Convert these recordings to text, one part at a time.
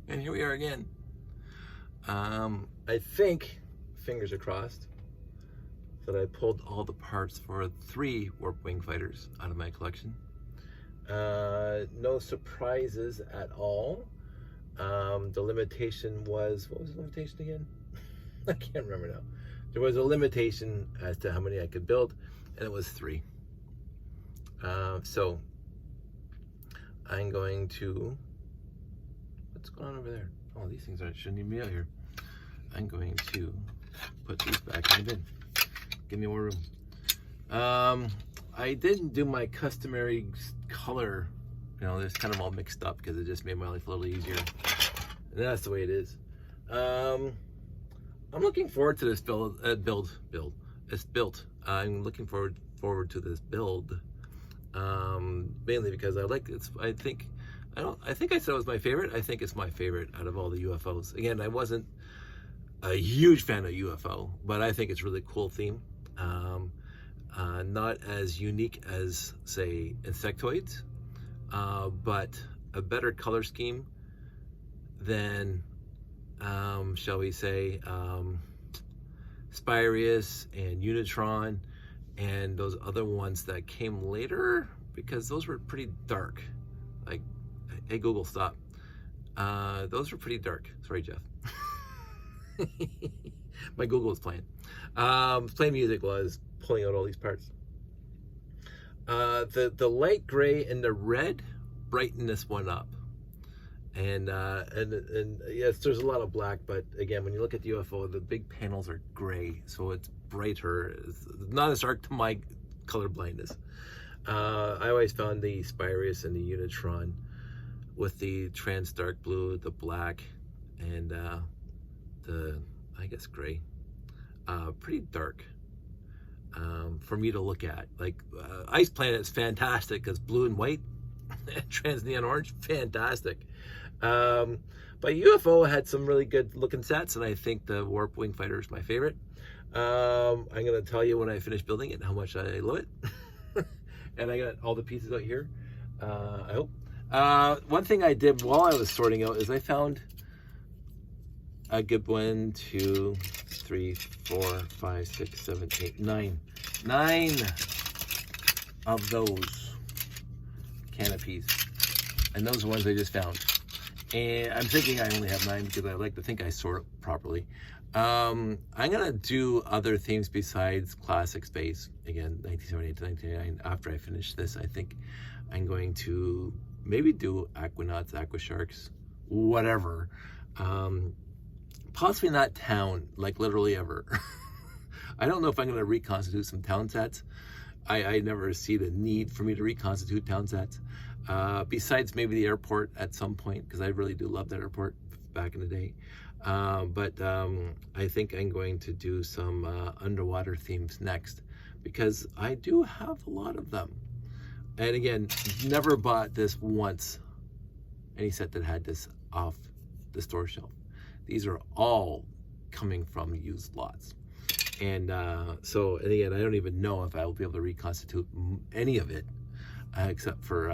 And here we are again. I think, fingers are crossed, that I pulled all the parts for 3 Warp Wing fighters out of my collection. No surprises at all. The limitation was, what was the limitation again? I can't remember now. There was a limitation as to how many I could build, and it was 3. So I'm going to, what's going on over there? Oh, these things shouldn't even be out here. I'm going to put these back in the bin. Give me more room. I didn't do my customary color. You know, it's kind of all mixed up because it just made my life a little easier. And that's the way it is. I'm looking forward to this build. It's built. I'm looking forward to this build. Mainly because I like it. I think I said it was my favorite. I think it's my favorite out of all the UFOs. Again, I wasn't a huge fan of UFO, but I think it's a really cool theme. Not as unique as, say, insectoids, but a better color scheme than, shall we say, Spirius and Unitron and those other ones that came later, because those were pretty dark. Like, hey Google, stop. Those were pretty dark. Sorry, Jeff. My Google was playing. Playing music was pulling out all these parts. The light gray and the red brighten this one up. And yes, there's a lot of black, but again, when you look at the UFO, the big panels are gray, so it's brighter. It's not as dark to my color blindness. I always found the Spirius and the Unitron with the trans dark blue, the black, and the, I guess, gray, pretty dark for me to look at. Like Ice Planet is fantastic because blue and white, trans neon orange, fantastic. But UFO had some really good looking sets, and I think the Warp Wing Fighter is my favorite. I'm gonna tell you when I finish building it how much I love it. And I got all the pieces out here, I hope. One thing I did while I was sorting out is I found a good 1, 2, 3, 4, 5, 6, 7, 8, 9 of those canopies, and those are ones I just found. And I'm thinking I only have 9 because I like to think I sort it properly. I'm gonna do other themes besides classic space. Again, 1978 to 1999. After I finish this, I think I'm going to maybe do Aquanauts, Aquasharks, whatever. Possibly not town, like literally ever. I don't know if I'm gonna reconstitute some town sets. I never see the need for me to reconstitute town sets. Besides maybe the airport at some point, because I really do love that airport back in the day. But I think I'm going to do some underwater themes next, because I do have a lot of them. And again, never bought this once, any set that had this off the store shelf. These are all coming from used lots. And so, and again, I don't even know if I will be able to reconstitute any of it, except for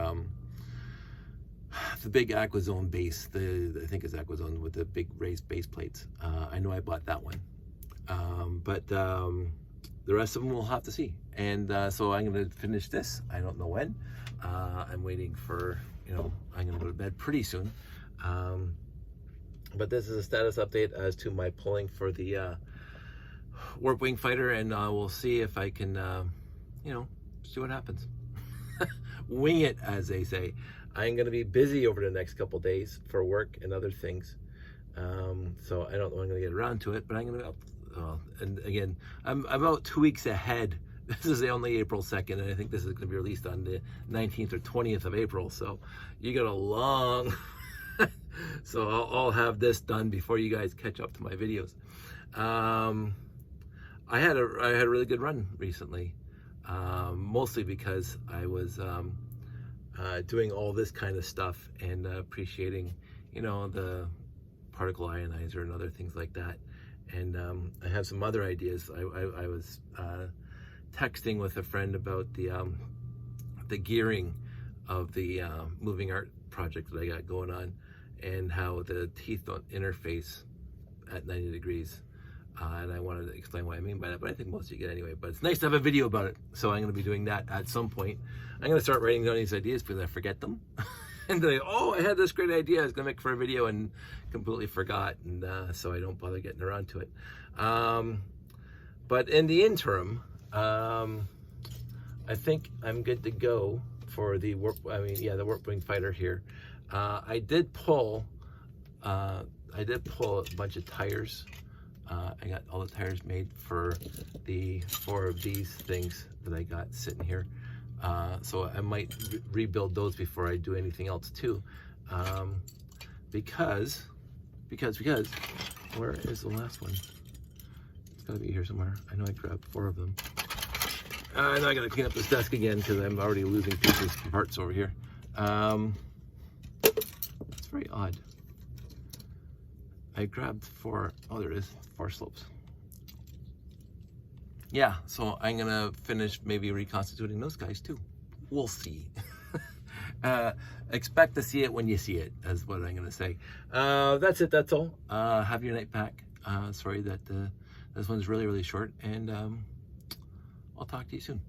the big Aquazone base, I think it's Aquazone with the big raised base plates. I know I bought that one. But the rest of them we'll have to see. And so I'm going to finish this. I don't know when. I'm waiting for, I'm going to go to bed pretty soon. But this is a status update as to my pulling for the Warp Wing Fighter, and we'll see if I can, see what happens. Wing it, as they say. I'm going to be busy over the next couple days for work and other things. So I don't know when I'm going to get around to it, but I'm going to, and again, I'm about 2 weeks ahead. This is only April 2nd, and I think this is going to be released on the 19th or 20th of April. So you got a long, so I'll have this done before you guys catch up to my videos. I had a really good run recently, mostly because I was doing all this kind of stuff and appreciating, the particle ionizer and other things like that. And I have some other ideas. I was texting with a friend about the gearing of the moving art project that I got going on, and how the teeth don't interface at 90 degrees. And I wanted to explain what I mean by that, but I think most of you get anyway. But it's nice to have a video about it, so I'm going to be doing that at some point. I'm going to start writing down these ideas because I forget them. And then, oh, I had this great idea I was going to make for a video and completely forgot, and so I don't bother getting around to it. But in the interim, I think I'm good to go for the the Warp Wing Fighter here. I did pull a bunch of tires. I got all the tires made for the 4 of these things that I got sitting here. So I might rebuild those before I do anything else too. Because, where is the last one? It's gotta be here somewhere. I know I grabbed 4 of them. I know I gotta clean up this desk again because I'm already losing pieces and parts over here. It's very odd. I grabbed 4, oh there it is, 4 slopes. Yeah, so I'm gonna finish maybe reconstituting those guys too. We'll see. Expect to see it when you see it, is what I'm gonna say. That's it, that's all. Have your night back. Sorry that this one's really, really short, and I'll talk to you soon.